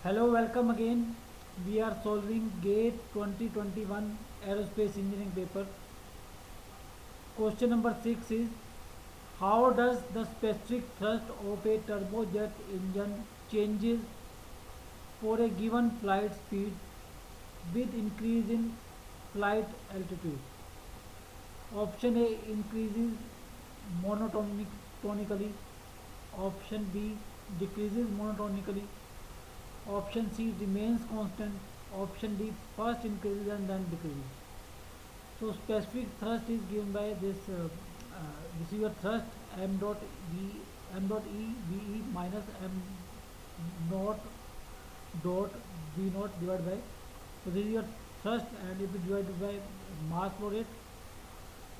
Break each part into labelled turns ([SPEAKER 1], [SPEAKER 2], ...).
[SPEAKER 1] Hello, welcome again. We are solving GATE 2021 Aerospace Engineering paper. Question number 6 is, how does the specific thrust of a turbojet engine changes for a given flight speed with increase in flight altitude? Option A increases monotonically. Option B decreases monotonically. Option C remains constant. Option D first increases and then decreases. So specific thrust is given by this is your thrust m dot e v e minus m naught dot v naught divided by, so this is your thrust, and if it divided by mass flow rate,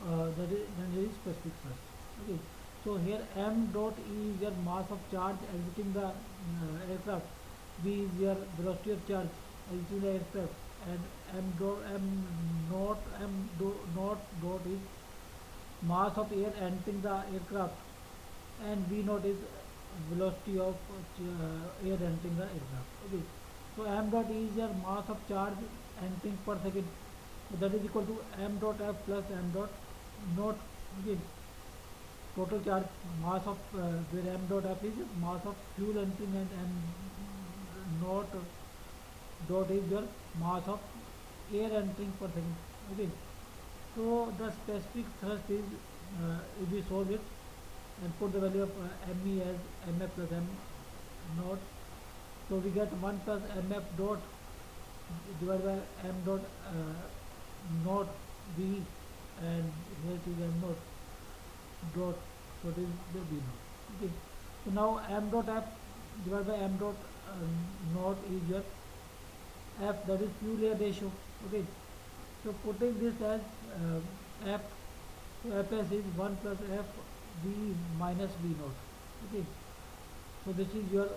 [SPEAKER 1] then there is specific thrust. Okay, so here m dot e is your mass of charge exiting the aircraft, v is your velocity of charge exiting the aircraft, and m naught dot is mass of air entering the aircraft, and v naught is velocity of air entering the aircraft. Okay, so m dot e is your mass of charge entering per second, so that is equal to m dot f plus m dot naught. Okay, total charge mass of where m dot f is mass of fuel entering, and m naught dot is your mass of air entering per second. Okay, so the specific thrust is, if we solve it and put the value of me as mf plus m naught, so we get 1 plus mf dot divided by m dot naught v, and here it is m naught dot, so it is the v naught. Okay, so now m dot f divided by m dot naught is your f, that is fuel air ratio. Okay, so putting this as f, so fs is 1 plus f v minus v naught. Okay, so this is your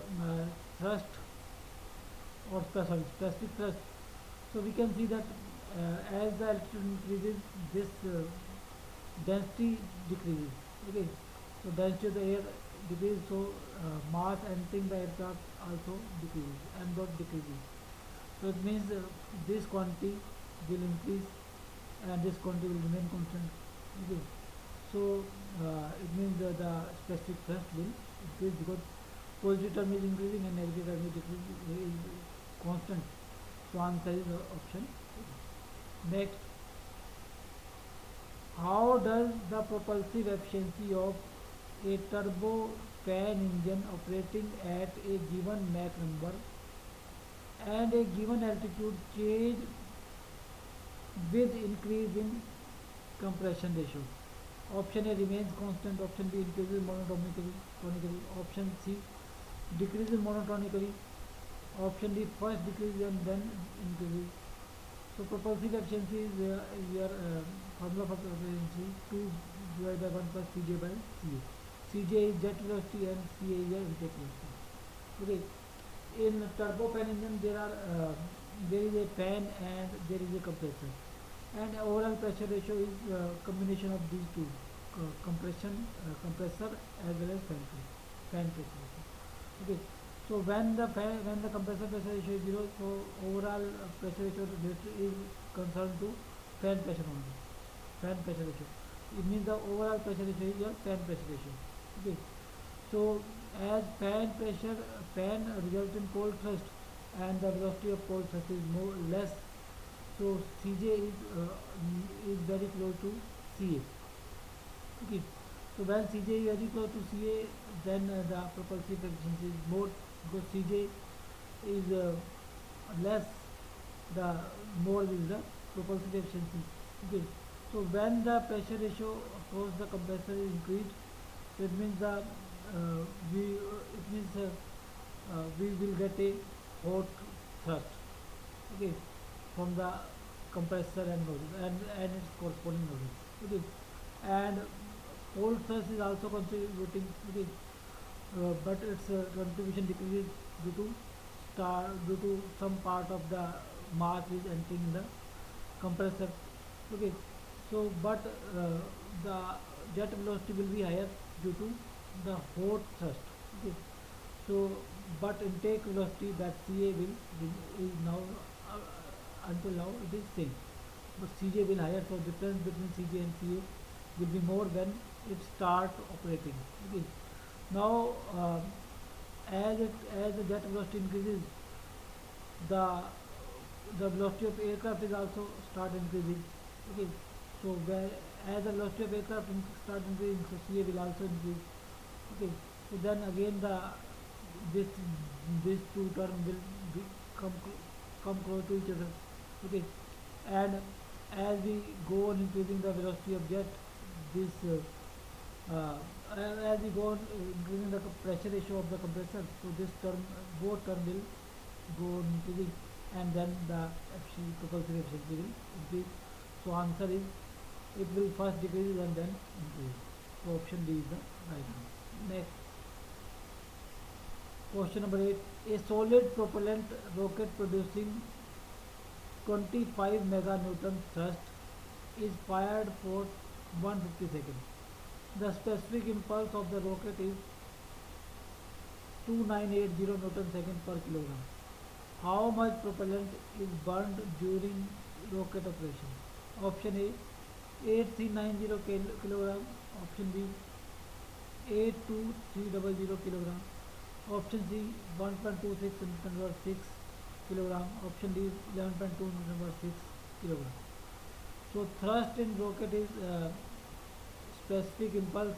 [SPEAKER 1] thrust or specific thrust. So we can see that as the altitude increases, this density decreases. Okay, so density of the air decreases, so mass entering the aircraft also decreases, m dot decreases. So it means this quantity will increase and this quantity will remain constant. Okay, so it means the specific thrust will increase because positive term is increasing and negative term is decreasing, is constant. So answer is option. Next, how does the propulsive efficiency of a turbofan engine operating at a given Mach number and a given altitude change with increase in compression ratio? Option A remains constant. Option B increases monotonically. Option C decreases monotonically. Option D first decreases and then increases. So propulsive efficiency is your formula for efficiency 2 divided by 1 plus Cj by Ca. Cj is jet velocity and Ca is your intake velocity. Okay, in turbofan engine there is a fan and there is a compressor, and overall pressure ratio is combination of these two, compressor as well as fan pressure ratio. Okay, so when the compressor pressure ratio is 0, so overall pressure ratio is concerned to fan pressure only. Fan pressure ratio, it means the overall pressure ratio is your fan pressure ratio. Okay, so as fan results in cold thrust, and the velocity of cold thrust is less, so Cj is very close to Ca. Okay, so when Cj is very close to Ca, then the propulsive efficiency is more, because Cj is less, the more is the propulsive efficiency. Okay, so when the pressure ratio across the compressor is increased, so it means we will get a hot thrust. Okay, from the compressor and nozzle and its corresponding nozzle. Okay, and cold thrust is also contributing. Okay, but its contribution decreases due to some part of the mass is entering in the compressor. Okay, so but the jet velocity will be higher due to the hot thrust. Okay, so but intake velocity that CA is now until now it is same, but CJ will higher, so difference between CJ and CA will be more when it start operating. Okay. Now as the jet velocity increases, the the velocity of aircraft is also start increasing. Okay, so where as the velocity of aircraft start increasing, so CA will also increase. Okay, so then again this this two term will be, come come close to each other. Okay, and as we go on increasing the velocity of jet, this as we go on increasing the pressure ratio of the compressor, so this term both term will go on increasing, and then the propulsive efficiency will increase. So answer is it will first decrease and then increase. So option D is the right answer. Next, question number 8. A solid propellant rocket producing 25 meganewton thrust is fired for 150 seconds. The specific impulse of the rocket is 2980 newton second per kilogram. How much propellant is burned during rocket operation? Option A 8390 kilogram. Option B 82300 kilogram. Option C 1.26 Newton over 6 kilogram. Option D 11.2 Newton over 6 kilogram. So thrust in rocket is specific impulse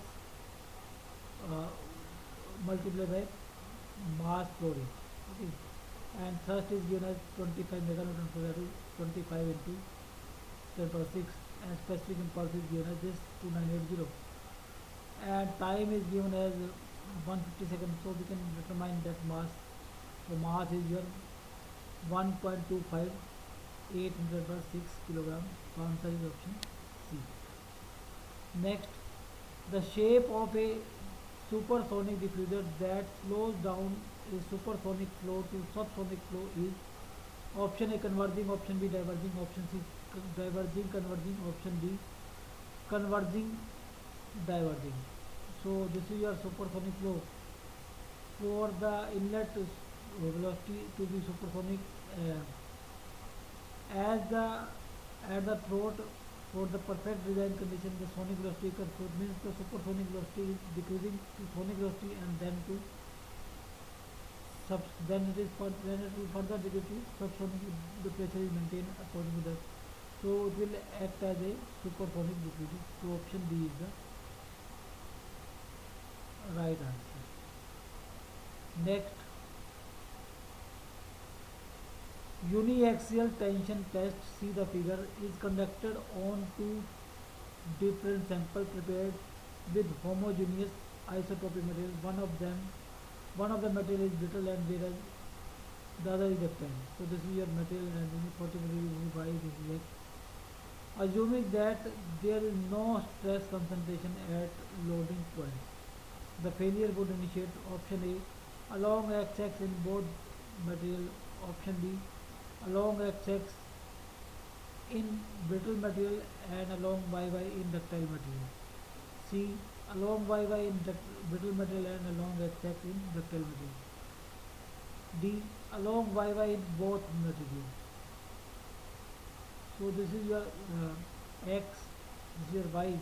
[SPEAKER 1] uh, multiplied by mass flow rate. Okay, and thrust is given as 25 meganewton, so that is 25 into 10 power 6, and specific impulse is given as this 2980, and time is given as 150 seconds, so we can determine that mass. So mass is given 1.25 8 into 10 power 6 kilogram. So answer is option C. Next, the shape of a supersonic diffuser that slows down a supersonic flow to subsonic flow is option A converging, option B diverging, option C diverging converging, option D converging diverging. So this is your supersonic flow. For the inlet velocity to be supersonic, as the at the throat, for the perfect design condition, the sonic velocity occurs. So it means the supersonic velocity is decreasing to sonic velocity, and then to then it is when it will further decrease to subsonic, the pressure is maintained according to that. So it will act as a supersonic diffuser. So option D is the right answer. Next, uniaxial tension test, see the figure, is conducted on two different samples prepared with homogeneous isotopic material. One of the material is brittle and whereas the other is ductile. So this is your material and this is 40 material, this is Y, this is X. Assuming that there is no stress concentration at loading points, the failure would initiate option A along x-axis in both material, option B along x-axis in brittle material and along y-y in ductile material, C along y-y in brittle material and along x-axis in ductile material, D along y-y in both materials. So this is your x, this is your y,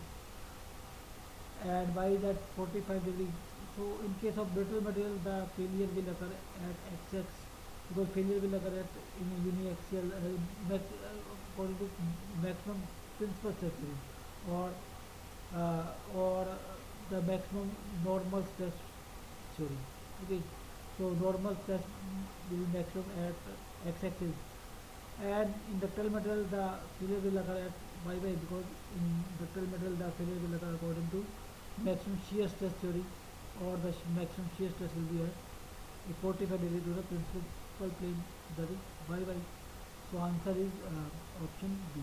[SPEAKER 1] and y is at 45 degree. So in case of brittle material, the failure will occur at x-axis, because failure will occur at in uniaxial according to maximum principal stress theory, or the maximum normal stress theory. Okay, so normal stress will be maximum at x-axis, and in ductile material the failure will occur at y-y, because in ductile material the failure will occur according to maximum shear stress theory, or the maximum shear stress will be at 45 degree to the principal plane, that is y-y. So answer is option B.